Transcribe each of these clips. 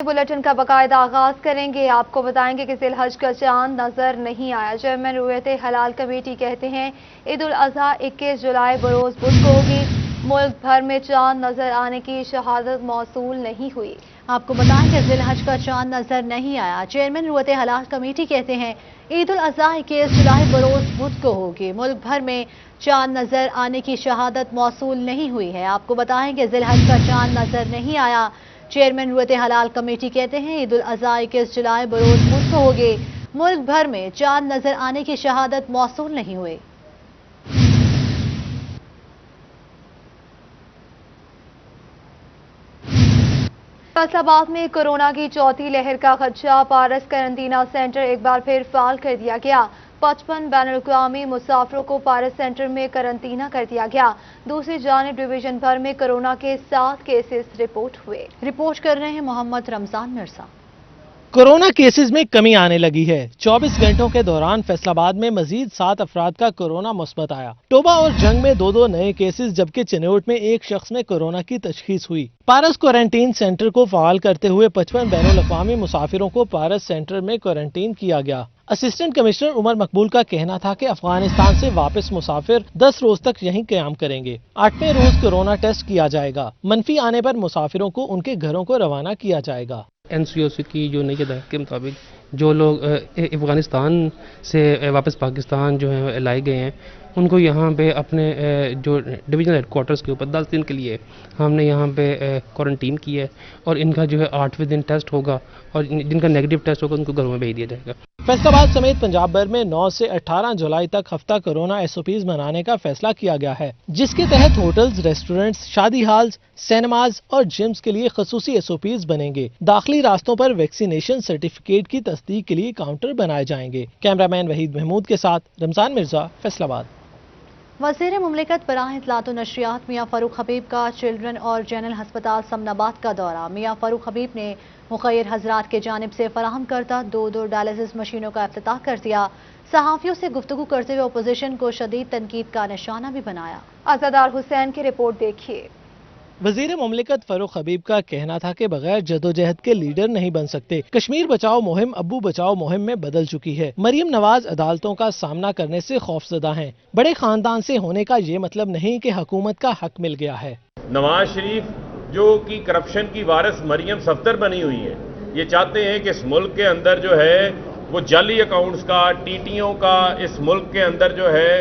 Bulletin का बाकायदा आगाज करेंगे। आपको बताएंगे कि ज़िल हज का चांद नजर नहीं आया। चेयरमैन रुयत हलाल कमेटी कहते हैं ईद उल अजहा 21 जुलाई बरोज बुध को होगी। मुल्क भर में चांद नजर आने की शहादत मौसूल नहीं हुई। आपको बताएं कि ज़िल हज का चांद नजर नहीं आया। चेयरमैन रुयत हलाल कमेटी कहते हैं ईद उल अजहा 21 जुलाई बरोज बुध को होगी। मुल्क भर में चांद नजर आने की शहादत मौसूल नहीं हुई है। आपको बताएं कि ज़िल हज का चांद नजर नहीं आया। चेयरमैन रुयत हलाल कमेटी कहते हैं ईद उल अजहा 21 जुलाई बरोज बुध को होगी। मुल्क भर में चांद नजर आने की शहादत मौसूल नहीं हुई। फैसलाबाद में कोरोना की चौथी लहर का खदशा। पारस करंतना सेंटर एक बार फिर फाल कर दिया गया। 55 बैनुल-अक़वामी मुसाफिरों को पारस सेंटर में करंतना कर दिया गया। दूसरी जानिब डिवीजन भर में कोरोना के 7 केसेस रिपोर्ट हुए। रिपोर्ट कर रहे हैं मोहम्मद रमजान मिर्जा। कोरोना केसेस में कमी आने लगी है। 24 घंटों के दौरान फैसलाबाद में मजीद 7 अफराद का कोरोना मुस्बत आया। टोबा और जंग में 2 नए केसेस, जबकि चिन्नौट में एक शख्स में कोरोना की तशखीस हुई। पारस क्वारंटीन सेंटर को फाल करते हुए 55 बैनुल-अक़वामी मुसाफिरों को पारस सेंटर में क्वारंटीन किया गया। असिस्टेंट कमिश्नर उमर मकबूल का कहना था कि अफगानिस्तान से वापस मुसाफिर 10 रोज तक यहीं क़याम करेंगे। 8वें रोज कोरोना टेस्ट किया जाएगा। मनफी आने पर मुसाफिरों को उनके घरों को रवाना किया जाएगा। NCOC की जो नई हिदायत के मुताबिक जो लोग अफगानिस्तान से वापस पाकिस्तान जो है लाए गए हैं, उनको यहाँ पे अपने जो डिवीजनल हेडक्वार्टर्स के ऊपर 10 दिन के लिए हमने यहाँ पे क्वारंटीन किया है और इनका जो है 8वें दिन टेस्ट होगा और जिनका नेगेटिव टेस्ट होगा उनको घरों में भेज दिया जाएगा। फैसलाबाद समेत पंजाब भर में 9 से 18 जुलाई तक हफ्ता कोरोना SOPs मनाने का फैसला किया गया है, जिसके तहत होटल्स, रेस्टोरेंट्स, शादी हॉल्स, सिनेमाज और जिम्स के लिए खसूसी SOPs बनेंगे। दाखिली रास्तों पर वैक्सीनेशन सर्टिफिकेट की तस्दीक के लिए काउंटर बनाए जाएंगे। कैमरामैन वहीद महमूद के साथ रमजान मिर्जा, फैसलाबाद। वज़ीर मुमलिकत बराह इत्तलात व नशरियात मियां फ़ारूक हबीब का चिल्ड्रन और जनरल हस्पताल समनाबाद का दौरा। मियां फ़ारूक हबीब ने मुख़य्यर हज़रात के जानिब से फराहम करता 2 डायलिसिस मशीनों का इफ्तिताह कर दिया। सहाफ़ियों से गुफ्तगू करते हुए अपोजिशन को शदीद तनकीद का निशाना भी बनाया। अज़ादार हुसैन की रिपोर्ट देखिए। वजीर मुमलिकत फारूक हबीब का कहना था कि बगैर जदोजहद के लीडर नहीं बन सकते। कश्मीर बचाओ मुहिम अब्बू बचाओ मुहिम में बदल चुकी है। मरियम नवाज अदालतों का सामना करने से खौफजदा हैं। बड़े खानदान से होने का ये मतलब नहीं कि हुकूमत का हक मिल गया है। नवाज शरीफ जो कि करप्शन की वारिस मरियम सफ्दर बनी हुई है, ये चाहते हैं कि इस मुल्क के अंदर जो है वो जाली अकाउंट्स का, टीटीओं का, इस मुल्क के अंदर जो है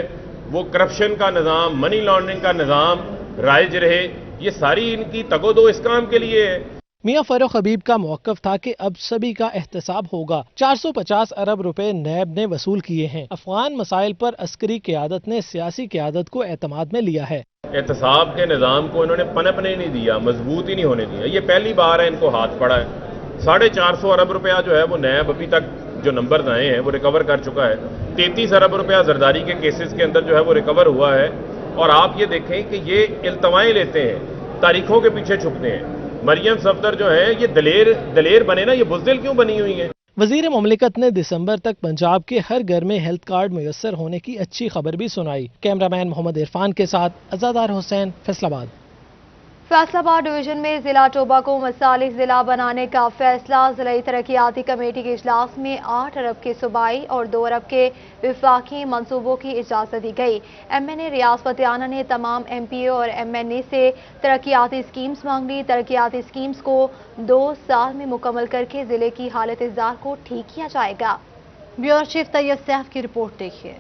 वो करप्शन का निज़ाम, मनी लॉन्ड्रिंग का निज़ाम राइज रहे। ये सारी इनकी तगोदो इस काम के लिए है। मियां फारूक हबीब का मौक़िफ़ था कि अब सभी का एहतसाब होगा। 450 अरब रुपए नैब ने वसूल किए हैं। अफगान मसाइल पर अस्करी क़यादत ने सियासी क़यादत को एतमाद में लिया है। एहतसाब के निज़ाम को इन्होंने पनपने नहीं दिया, मजबूत ही नहीं होने दिया। ये पहली बार है इनको हाथ पड़ा है। 450 अरब रुपया जो है वो नैब अभी तक जो नंबर आए हैं वो रिकवर कर चुका है। 33 अरब रुपया जरदारी के केसेस के अंदर जो है वो रिकवर हुआ है। और आप ये देखें कि ये इल्तवाएं लेते हैं, तारीखों के पीछे छुपते हैं। मरियम सफ्दर जो है ये दलेर बने ना, ये बुज़दिल क्यों बनी हुई है। वजीर मुमलिकत ने दिसंबर तक पंजाब के हर घर में हेल्थ कार्ड मुयस्सर होने की अच्छी खबर भी सुनाई। कैमरामैन मोहम्मद इरफान के साथ अज़ादार हुसैन, फैसलाबाद। फैसलाबाद डिवीजन में जिला टोबा को मसालिक जिला बनाने का फैसला। जिला तरक्याती कमेटी के इजलास में 8 अरब के सूबाई और 2 अरब के विफाकी मंसूबों की इजाजत दी गई। MNA रियाज फतियाना ने तमाम MPO और MNA से तरक्याती स्कीम्स मांग ली। तरक्याती स्कीम्स को 2 साल में मुकम्मल करके जिले की हालत इज़्ज़ार को ठीक किया जाएगा। ब्यूरो चीफ तैयब सैफ की रिपोर्ट देखिए।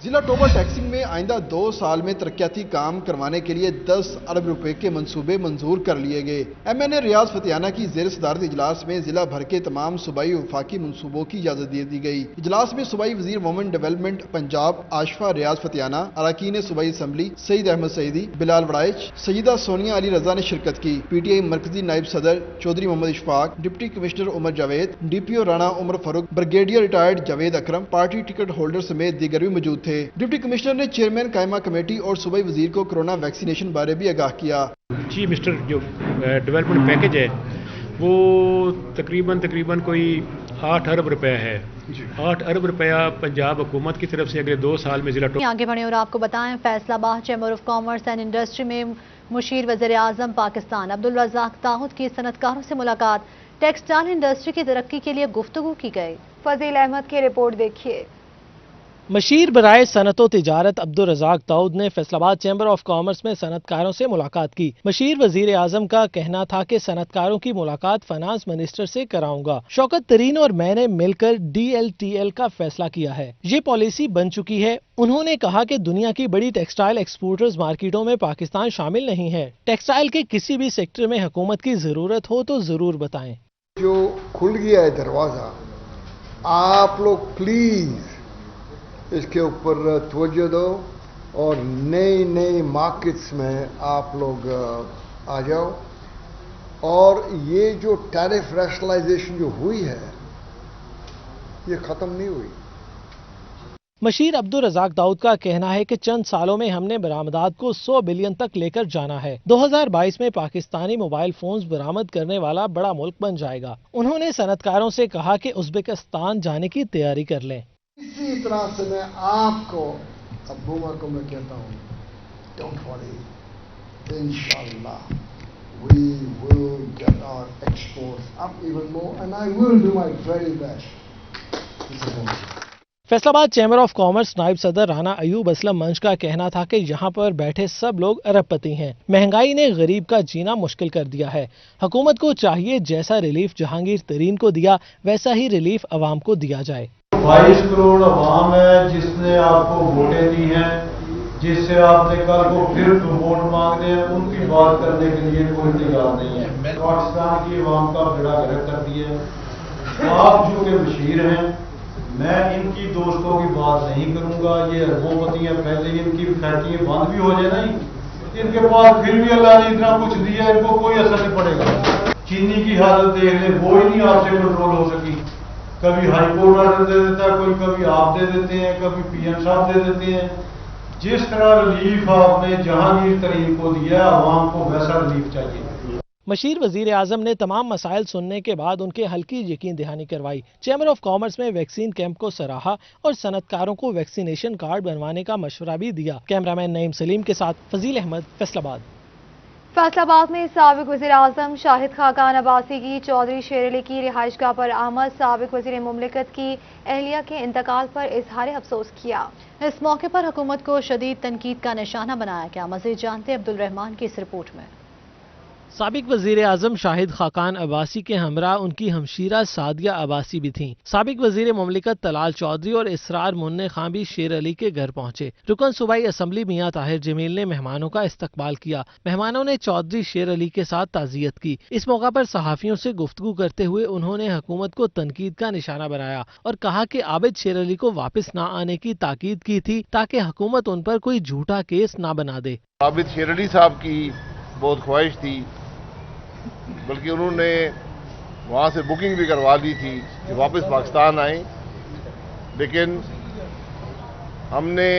जिला टोबा टैक्सिंग में आइंदा 2 साल में तरक्याती काम करवाने के लिए 10 अरब रुपए के मंसूबे मंजूर कर लिए गए। MNA रियाज फतियाना की जेर सदारत इजलास में जिला भर के तमाम सूबाई वफाकी मंसूबों की इजाजत दे दी गई। इजलास में सूबाई वजीर वुमेन डेवलपमेंट पंजाब आशफा रियाज फतियाना, अरकान सूबाई असम्बली सईद अहमद सईदी, बिलाल वड़ाइच, सईदा सोनिया अली रजा ने शिरकत की। PTI मरकजी नायब सदर Chaudhry Muhammad Ishfaq, deputy commissioner Umar Javed, DPO Rana Umar Farooq, brigadier retired Javed Akram, party ticket holder समेत दीगर भी मौजूद थे। डिप्टी कमिश्नर ने चेयरमैन कायमा कमेटी और सूबाई वजीर को कोरोना वैक्सीनेशन बारे भी आगाह किया। जी मिस्टर जो डेवलपमेंट पैकेज है वो तकरीबन कोई 8 अरब रुपया है। 8 अरब रुपया पंजाब हुकूमत की तरफ से अगले 2 साल में जिला आगे बढ़े और आपको बताएं Faisalabad chamber of commerce and industry में مشیر وزیر اعظم پاکستان عبدالرزاق داؤد کی صنعتکاروں سے ملاقات، ٹیکسٹائل انڈسٹری کی ترقی کے لیے گفتگو کی گئی۔ فضیل احمد کی رپورٹ دیکھیے۔ مشیر برائے صنعت و تجارت عبدالرزاق داؤد نے فیصل آباد چیمبر آف کامرس میں صنعتکاروں سے ملاقات کی۔ مشیر وزیر اعظم کا کہنا تھا کہ صنعتکاروں کی ملاقات فائنانس منسٹر سے کراؤں گا۔ شوکت ترین اور میں نے مل کر DLTL کا فیصلہ کیا ہے، یہ پالیسی بن چکی ہے۔ انہوں نے کہا کہ دنیا کی بڑی ٹیکسٹائل ایکسپورٹرز مارکیٹوں میں پاکستان شامل نہیں ہے۔ ٹیکسٹائل کے کسی بھی سیکٹر میں حکومت کی ضرورت ہو تو ضرور بتائیں۔ جو کھل گیا ہے دروازہ، آپ لوگ پلیز اس کے اوپر توجہ دو اور نئی مارکیٹس میں آپ لوگ آ جاؤ۔ اور یہ جو ٹیرف ریشنلائزیشن جو ہوئی ہے یہ ختم نہیں ہوئی۔ مشیر عبدالرزاق داؤد کا کہنا ہے کہ چند سالوں میں ہم نے برآمدات کو 100 بلین تک لے کر جانا ہے۔ 2022 میں پاکستانی موبائل فونز برآمد کرنے والا بڑا ملک بن جائے گا۔ انہوں نے صنعتکاروں سے کہا کہ ازبکستان جانے کی تیاری کر لیں۔ اسی طرح سے میں آپ کو ابوما کو میں کہتا ہوں، ڈونٹ وری، انشاءاللہ we will get our exports up even more and I will do my very best. Faisal آباد چیمبر آف کامرس نائب صدر رانا ایوب اسلم منچ کا کہنا تھا کہ یہاں پر بیٹھے سب لوگ ارب پتی ہیں۔ مہنگائی نے غریب کا جینا مشکل کر دیا ہے۔ حکومت کو چاہیے جیسا ریلیف جہانگیر ترین کو دیا ویسا ہی ریلیف عوام کو دیا جائے۔ 22 کروڑ عوام ہے جس نے آپ کو ووٹیں دی ہیں، جس سے آپ نے کل کو پھر ووٹ مانگنے ہیں، ان کی بات کرنے کے لیے کوئی تیار نہیں ہے۔ پاکستان کی عوام کا بیڑا غرق کر دیا۔ آپ جو کہ بشیر ہیں، میں ان کی دوستوں کی بات نہیں کروں گا۔ یہ اربوں پتی ہیں، پہلے ان کی فیکٹریاں بند بھی ہو جائے نا، ان کے پاس پھر بھی اللہ نے اتنا کچھ دیا، ان کو کوئی اثر نہیں پڑے گا۔ چینی کی حالت دیکھ لیں، وہ ہی نہیں آپ سے کنٹرول ہو سکی۔ کبھی ہائی کورٹ آرڈر دے دیتا ہے کوئی، کبھی آپ دے دیتے ہیں، کبھی PM صاحب دے دیتے ہیں۔ جس طرح ریلیف آپ نے جہانگیر ترین کو دیا، عوام کو ویسا ریلیف چاہیے۔ مشیر وزیر اعظم نے تمام مسائل سننے کے بعد ان کے حل کی یقین دہانی کروائی۔ چیمبر آف کامرس میں ویکسین کیمپ کو سراہا اور صنعتکاروں کو ویکسینیشن کارڈ بنوانے کا مشورہ بھی دیا۔ کیمرامین نعیم سلیم کے ساتھ فضیل احمد، فیصل آباد۔ فیصل آباد میں سابق وزیر اعظم شاہد خاقان عباسی کی چودھری شیر علی کی رہائش گاہ پر آمد، سابق وزیر مملکت کی اہلیہ کے انتقال پر اظہار افسوس کیا۔ اس موقع پر حکومت کو شدید تنقید کا نشانہ بنایا گیا۔ مزید جانتے عبدالرحمان کی اس رپورٹ میں۔ سابق وزیر اعظم شاہد خاقان عباسی کے ہمراہ ان کی ہمشیرہ سعدیہ عباسی بھی تھیں۔ سابق وزیر مملکت طلال چودھری اور اسرار منع خان بھی شیر علی کے گھر پہنچے۔ رکن صوبائی اسمبلی میاں طاہر جمیل نے مہمانوں کا استقبال کیا۔ مہمانوں نے چودھری شیر علی کے ساتھ تعزیت کی۔ اس موقع پر صحافیوں سے گفتگو کرتے ہوئے انہوں نے حکومت کو تنقید کا نشانہ بنایا اور کہا کہ عابد شیر علی کو واپس نہ آنے کی تاکید کی تھی تاکہ حکومت ان پر کوئی جھوٹا کیس نہ بنا دے۔ عابد شیر علی صاحب کی بہت خواہش تھی، بلکہ انہوں نے وہاں سے بکنگ بھی کروا دی تھی کہ واپس پاکستان آئیں، لیکن ہم نے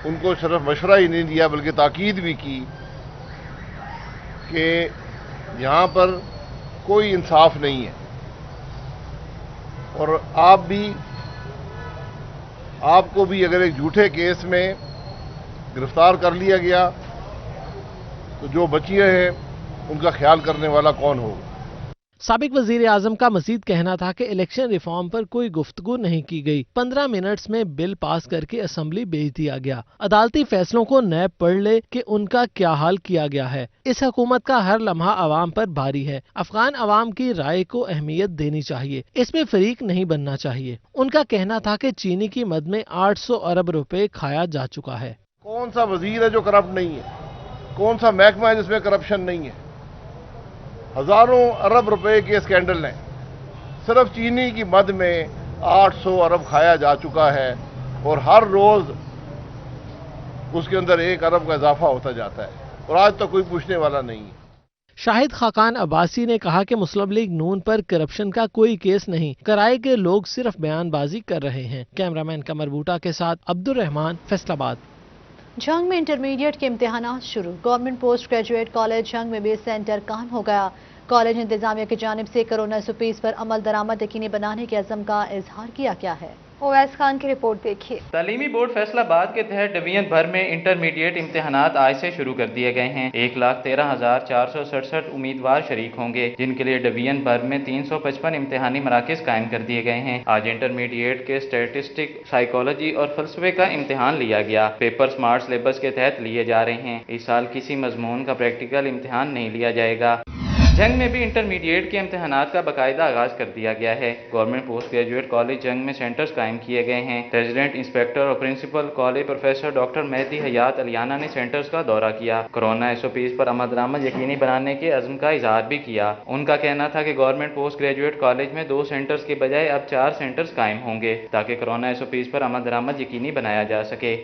ان کو صرف مشورہ ہی نہیں دیا بلکہ تاکید بھی کی کہ یہاں پر کوئی انصاف نہیں ہے اور آپ کو بھی اگر ایک جھوٹے کیس میں گرفتار کر لیا گیا تو جو بچیاں ہیں ان کا خیال کرنے والا کون ہوگا۔ سابق وزیر اعظم کا مزید کہنا تھا کہ الیکشن ریفارم پر کوئی گفتگو نہیں کی گئی۔ 15 منٹس میں بل پاس کر کے اسمبلی بھیج دیا گیا۔ عدالتی فیصلوں کو نیب پڑھ لے کہ ان کا کیا حال کیا گیا ہے۔ اس حکومت کا ہر لمحہ عوام پر بھاری ہے۔ افغان عوام کی رائے کو اہمیت دینی چاہیے، اس میں فریق نہیں بننا چاہیے۔ ان کا کہنا تھا کہ چینی کی مد میں 800 ارب روپے کھایا جا چکا ہے۔ کون سا وزیر ہے جو کرپٹ نہیں ہے؟ کون سا محکمہ ہے جس میں کرپشن نہیں ہے؟ ہزاروں ارب روپے کے اسکینڈل ہیں۔ صرف چینی کی مد میں 800 ارب کھایا جا چکا ہے اور ہر روز اس کے اندر 1 ارب کا اضافہ ہوتا جاتا ہے اور آج تک کوئی پوچھنے والا نہیں ہے۔ شاہد خاقان عباسی نے کہا کہ مسلم لیگ نون پر کرپشن کا کوئی کیس نہیں، کرائے کے لوگ صرف بیان بازی کر رہے ہیں۔ کیمرامین قمر بوٹا کے ساتھ عبدالرحمان، فیصل آباد۔ جھنگ میں انٹرمیڈیٹ کے امتحانات شروع، government post graduate college Jhang میں بھی سینٹر قائم ہو گیا۔ کالج انتظامیہ کی جانب سے کرونا SOPs پر عمل درآمد یقینی بنانے کے عزم کا اظہار کیا گیا ہے۔ ओवैस खान की रिपोर्ट देखिए। तालीमी बोर्ड फैसलाबाद के तहत डिवीजन भर में इंटरमीडिएट इम्तिहानात आज से शुरू कर दिए गए हैं। 1,13,467 उम्मीदवार शरीक होंगे, जिनके लिए डिवीजन भर में 355 इम्तिहानी मराकज कायम कर दिए गए हैं। आज इंटरमीडिएट के स्टैटिस्टिक, साइकोलॉजी और फलसफे का इम्तिहान लिया गया। पेपर स्मार्ट सिलेबस के तहत लिए जा रहे हैं। इस साल किसी मजमून का प्रैक्टिकल इम्तिहान नहीं लिया जाएगा। जंग में भी इंटरमीडिएट के इम्तिहानात का बाकायदा आगाज कर दिया गया है। गवर्नमेंट पोस्ट ग्रेजुएट कॉलेज जंग में सेंटर्स कायम किए गए हैं। रेजिडेंट इंस्पेक्टर और principal college professor doctor Mehdi Hayat Aliana ने सेंटर्स का दौरा किया। कोरोना SOPs पर अमल दरामद यकीनी बनाने के अज़्म का इजहार भी किया। उनका कहना था कि गवर्नमेंट पोस्ट ग्रेजुएट कॉलेज में 2 सेंटर्स के बजाय अब 4 सेंटर्स कायम होंगे, ताकि कोरोना SOPs पर अमल दरामद यकीनी बनाया जा सके।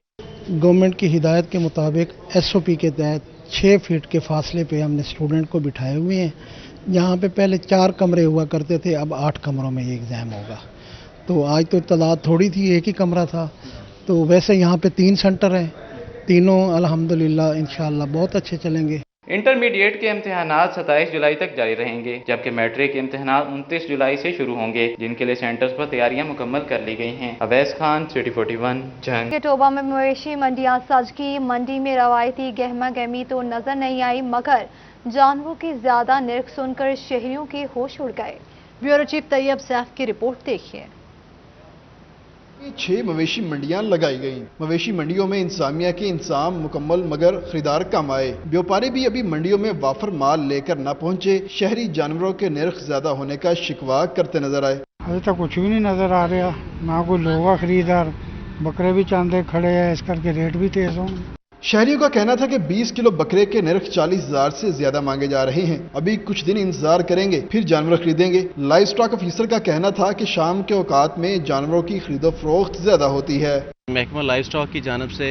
गवर्नमेंट की हिदायत के मुताबिक SOP के तहत 6 फीट के फासले पे हमने स्टूडेंट को बिठाए हुए हैं। यहाँ पे पहले 4 कमरे हुआ करते थे, अब 8 कमरों में ये एग्ज़ाम होगा। तो आज तो तादाद थोड़ी थी, एक ही कमरा था। तो वैसे यहाँ पे 3 सेंटर हैं, तीनों अल्हम्दुलिल्लाह इंशाअल्लाह बहुत अच्छे चलेंगे। इंटरमीडिएट के इम्तिहानात 27 जुलाई तक जारी रहेंगे, जबकि मैट्रिक के इम्तिहानात 29 जुलाई से शुरू होंगे, जिनके लिए सेंटर्स पर तैयारियां मुकम्मल कर ली गई हैं। अवैस खान, सिटी 41, जंग। टोबा में मवेशी मंडियां सज की। मंडी में रवायती गहमा गहमी तो नजर नहीं आई, मगर जानवरों की ज्यादा निर्ख सुनकर शहरियों के होश उड़ गए। ब्यूरो चीफ तैयब सैफ की रिपोर्ट देखिए। 6 मवेशी मंडियां लगाई गईं। मवेशी मंडियों में इंतजामिया के इंतजाम मुकम्मल, मगर खरीदार कम आए। व्यापारी भी अभी मंडियों में वाफर माल लेकर न पहुंचे। शहरी जानवरों के निर्ख ज्यादा होने का शिकवा करते नजर आए। अभी तक कुछ भी नहीं नजर आ रहा, ना कोई लोग खरीदार, बकरे भी चांदे खड़े हैं, इस करके रेट भी तेज होंगे। शहरियों का कहना था कि 20 किलो बकरे के निर्ख 40,000 से ज्यादा मांगे जा रहे हैं। अभी कुछ दिन इंतजार करेंगे, फिर जानवर खरीदेंगे। लाइव स्टॉक ऑफिसर का कहना था कि शाम के औकात में जानवरों की खरीदो फरोख्त ज्यादा होती है। महकमा लाइव स्टॉक की जानब से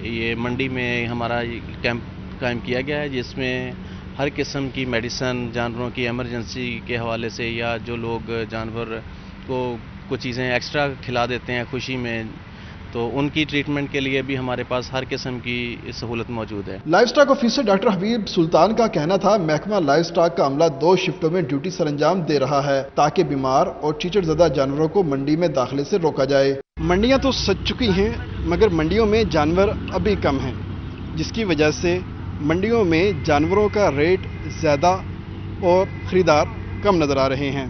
ये मंडी में हमारा कैंप कायम किया गया है, जिसमें हर किस्म की मेडिसन, जानवरों की एमरजेंसी के हवाले से, या जो लोग जानवर को कुछ चीज़ें एक्स्ट्रा खिला देते हैं खुशी में, तो उनकी ट्रीटमेंट के लिए भी हमारे पास हर किस्म की सहूलत मौजूद है। लाइव स्टॉक ऑफिसर डॉक्टर हबीब सुल्तान का कहना था महकमा लाइव स्टॉक का अमला 2 शिफ्टों में ड्यूटी सरंजाम दे रहा है, ताकि बीमार और चीचड़ ज़दा जानवरों को मंडी में दाखिले से रोका जाए। मंडियां तो सज चुकी हैं, मगर मंडियों में जानवर अभी कम हैं, जिसकी वजह से मंडियों में जानवरों का रेट ज़्यादा और ख़रीदार कम नज़र आ रहे हैं।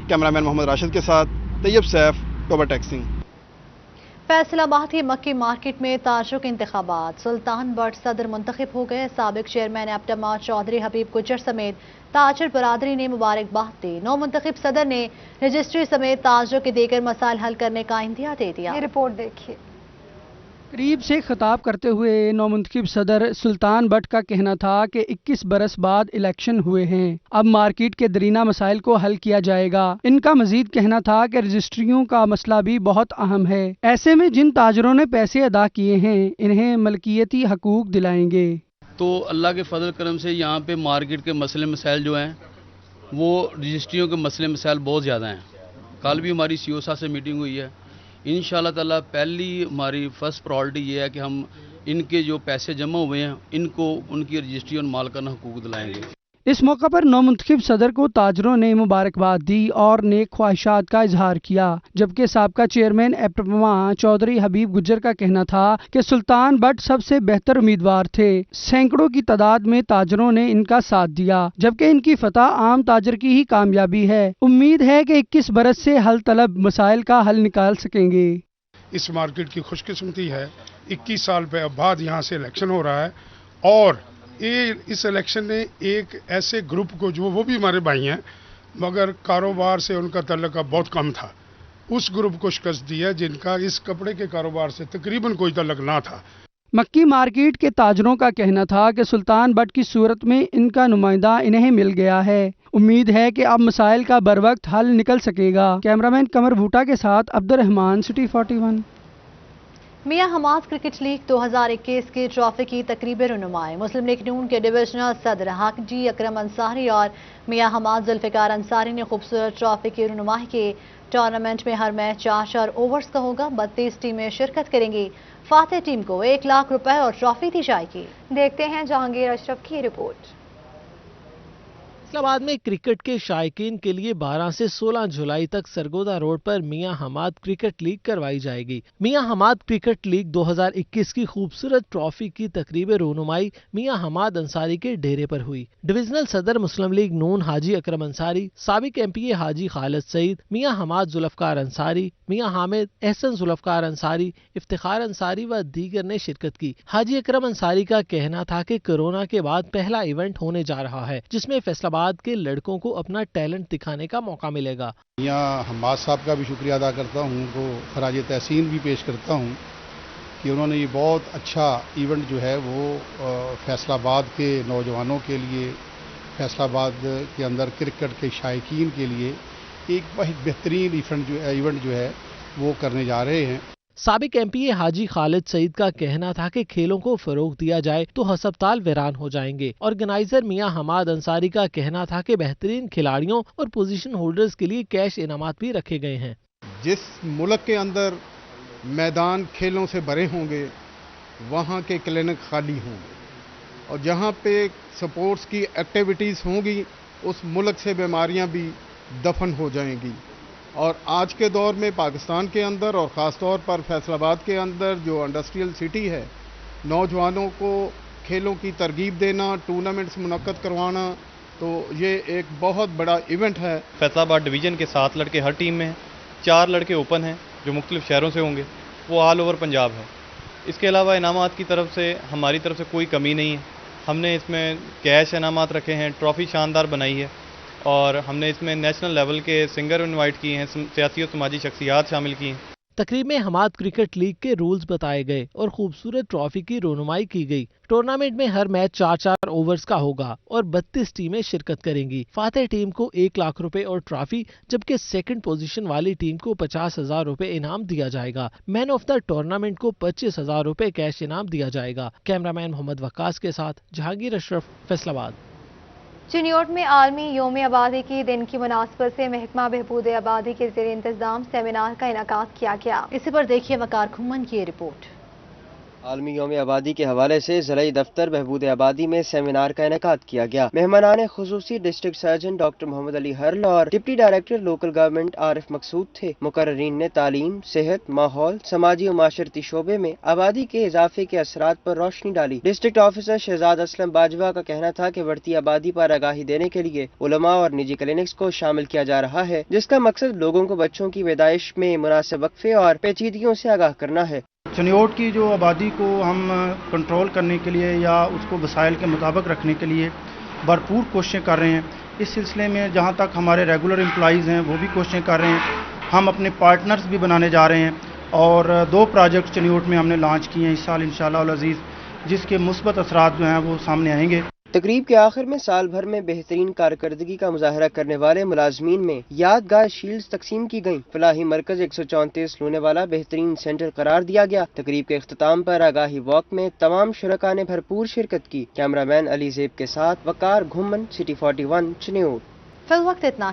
कैमरामैन मोहम्मद राशिद के साथ तैयब सैफ, टोबा टैक्सिंग। फैसलाबाद की मक्की मार्केट में ताजरों के इंतखाबात। सुल्तान बट सदर मुंतखब हो गए। साबिक चेयरमैन एप्टमा चौधरी हबीब गुज्जर समेत ताजर बरादरी ने मुबारकबाद दी। नौ मुंतखब सदर ने रजिस्ट्री समेत ताजरों के देकर मसाइल हल करने का इंदिया दे दिया। ये रिपोर्ट देखिए। करीब से खिताब करते हुए नौमुंतखब सदर सुल्तान बट का कहना था कि 21 बरस बाद इलेक्शन हुए हैं, अब मार्केट के दरीना मसाइल को हल किया जाएगा। इनका मजीद कहना था कि रजिस्ट्रियों का मसला भी बहुत अहम है। ऐसे में जिन ताजरों ने पैसे अदा किए हैं, इन्हें मलकियती हकूक दिलाएंगे। तो अल्लाह के फजल करम से यहाँ पे मार्केट के मसले मसाइल जो हैं, वो रजिस्ट्रियों के मसले मसाइल बहुत ज़्यादा हैं। कल भी हमारी CO साहब से मीटिंग हुई है। इंशाअल्लाह ताला पहली हमारी फर्स्ट प्रायोरिटी ये है कि हम इनके जो पैसे जमा हुए हैं, इनको उनकी रजिस्ट्री और मालकाना हकूक दिलाएंगे। इस मौका पर नौमुंतखब सदर को ताजरों ने मुबारकबाद दी और नेक ख्वाहिशात का इजहार किया, जबकि साबका चेयरमैन एप्टमा चौधरी हबीब गुज्जर का कहना था कि सुल्तान बट सबसे बेहतर उम्मीदवार थे। सैकड़ों की तादाद में ताजरों ने इनका साथ दिया, जबकि इनकी फतह आम ताजर की ही कामयाबी है। उम्मीद है कि 21 बरस से हल तलब मसाइल का हल निकाल सकेंगे। इस मार्केट की खुशकिस्मती है, 21 साल पे बाद यहाँ से इलेक्शन हो रहा है, और इस इलेक्शन ने एक ऐसे ग्रुप को, जो वो भी हमारे भाई हैं मगर कारोबार से उनका तल्लुक बहुत कम था, उस ग्रुप को शिकस्त दी है जिनका इस कपड़े के कारोबार से तकरीबन कोई तल्लुक ना था। मक्की मार्केट के ताजरों का कहना था कि सुल्तान बट की सूरत में इनका नुमाइंदा इन्हें मिल गया है। उम्मीद है कि अब मसाइल का बरवक्त हल निकल सकेगा। कैमरामैन कमर भूटा के साथ अब्दुर्रहमान, सिटी 41। मियां हमाद क्रिकेट लीग 2021 की ट्रॉफी की तकरीब रुनुमाई। मुस्लिम लीग नून के डिविजनल सदर हाजी अकरम अंसारी और मियां हमाद जुल्फिकार अंसारी ने खूबसूरत ट्रॉफी की रुनुमाई की। टूर्नामेंट में हर मैच 4 ओवर्स का होगा। 32 टीमें शिरकत करेंगी। फातेह टीम को 1 लाख रुपए और ट्रॉफी दी जाएगी। देखते हैं जहांगीर अशरफ की रिपोर्ट। फैसला आबाद में क्रिकेट के शायकीन के लिए 12 से 16 जुलाई तक सरगोदा रोड पर मियां हमाद क्रिकेट लीग करवाई जाएगी। मियां हमाद क्रिकेट लीग 2021 की खूबसूरत ट्रॉफी की तकरीब रोनुमाई मियां हमाद अंसारी के डेरे पर हुई। डिविजनल सदर मुस्लिम लीग नून हाजी अकरम अंसारी, साबिक MPA हाजी खालिद सईद, मियां हमाद जुल्फकार अंसारी, मियां हामिद, एहसन जुल्फकार अंसारी, इफ्तिखार अंसारी व दीगर ने शिरकत की। हाजी अकरम अंसारी का कहना था कि कोरोना के बाद पहला इवेंट होने जा रहा है जिसमें फैसलाबाद के लड़कों को अपना टैलेंट दिखाने का मौका मिलेगा। यहाँ हमाद साहब का भी शुक्रिया अदा करता हूँ, उनको खराज तहसीन भी पेश करता हूँ कि उन्होंने ये बहुत अच्छा इवेंट जो है वो फैसलाबाद के नौजवानों के लिए, फैसलाबाद के अंदर क्रिकेट के शायकीन के लिए एक बहुत बेहतरीन इवेंट जो है वो करने जा रहे हैं। साबिक MPA हाजी खालिद सईद का कहना था कि खेलों को फरोग दिया जाए तो हस्पताल वीरान हो जाएंगे। ऑर्गेनाइजर मियां हमाद अंसारी का कहना था कि बेहतरीन खिलाड़ियों और पोजीशन होल्डर्स के लिए कैश इनामात भी रखे गए हैं। जिस मुल्क के अंदर मैदान खेलों से भरे होंगे वहाँ के क्लिनिक खाली होंगे और जहाँ पे स्पोर्ट्स की एक्टिविटीज़ होंगी उस मुल्क से बीमारियाँ भी दफन हो जाएंगी। और आज के दौर में पाकिस्तान के अंदर और ख़ास तौर पर फैसलाबाद के अंदर जो इंडस्ट्रियल सिटी है, नौजवानों को खेलों की तरगीब देना, टूर्नामेंट्स मुनक्कद करवाना, तो ये एक बहुत बड़ा इवेंट है। फैसलाबाद डिवीज़न के 7 लड़के हर टीम में हैं, 4 लड़के ओपन हैं जो मुख्तलिफ शहरों से होंगे, वो ऑल ओवर पंजाब है। इसके अलावा इनामात की तरफ से हमारी तरफ से कोई कमी नहीं है। हमने इसमें कैश इनामात रखे हैं, ट्रॉफ़ी शानदार बनाई है और हमने इसमें नेशनल लेवल के सिंगर इनवाइट किए हैं, सियासी और समाजी शख्सियात शामिल की हैं। तकरीब में हमाद क्रिकेट लीग के रूल्स बताए गए और खूबसूरत ट्रॉफी की रोनुमाई की गई। टूर्नामेंट में हर मैच 4-4 ओवर्स का होगा और 32 टीमें शिरकत करेंगी। फातेह टीम को 1 लाख रुपए और ट्रॉफी, जबकि सेकंड पोजीशन वाली टीम को 50,000 रुपए इनाम दिया जाएगा। मैन ऑफ द टूर्नामेंट को 25,000 रुपए कैश इनाम दिया जाएगा। कैमरामैन मोहम्मद वक्कास के साथ जहांगीर अशरफ, फैसलाबाद। चिन्योट में आलमी योम आबादी की दिन की मुनासबत से महकमा बहबूद आबादी के ज़ेर इंतजाम सेमिनार का इनेकाद किया गया। इसी पर देखिए वकार खुम्मन की रिपोर्ट। आलमी योम आबादी के हवाले से ज़िला दफ्तर बहबूद आबादी में सेमिनार का इनेकाद किया गया। मेहमानान खुसूसी district surgeon doctor Muhammad Ali Haral और deputy director local government Arif Maqsood थे। मुकर्रीन ने तालीम, सेहत, माहौल, समाजी और माशरती शोबे में आबादी के इजाफे के असरात पर रोशनी डाली। डिस्ट्रिक्ट ऑफिसर शहजाद असलम बाजवा का कहना था कि बढ़ती आबादी पर आगाही देने के लिए उलमा और निजी क्लिनिक्स को शामिल किया जा रहा है, जिसका मकसद लोगों को बच्चों की पैदाइश में मुनासिब वक्फे और पेचीदगियों से आगाह करना है। चिन्योट की जो आबादी को हम कंट्रोल करने के लिए या उसको वसाइल के मुताबिक रखने के लिए भरपूर कोशिशें कर रहे हैं। इस सिलसिले में जहाँ तक हमारे रेगुलर एम्प्लॉइज़ हैं वो भी कोशिशें कर रहे हैं। हम अपने पार्टनर्स भी बनाने जा रहे हैं और 2 प्रोजेक्ट चिन्योट में हमने लॉन्च किए हैं इस साल इंशाअल्लाह अज़ीज़, जिसके मुस्बत असरात जो हैं वो सामने आएंगे। तकरीब के आखिर में साल भर में बेहतरीन कारकर्दगी का मुजाहरा करने वाले मुलाजमीन में यादगार शील्ड्स तकसीम की गयी। फलाही मरकज 134 लोने वाला बेहतरीन सेंटर करार दिया गया। तकरीब के अख्ताम पर आगाही वॉक में तमाम शुरका ने भरपूर शिरकत की। कैमरामैन अली ज़ेब के साथ वकार घुम्मन, सिटी 41 चिन्योट। फिल वक्त इतना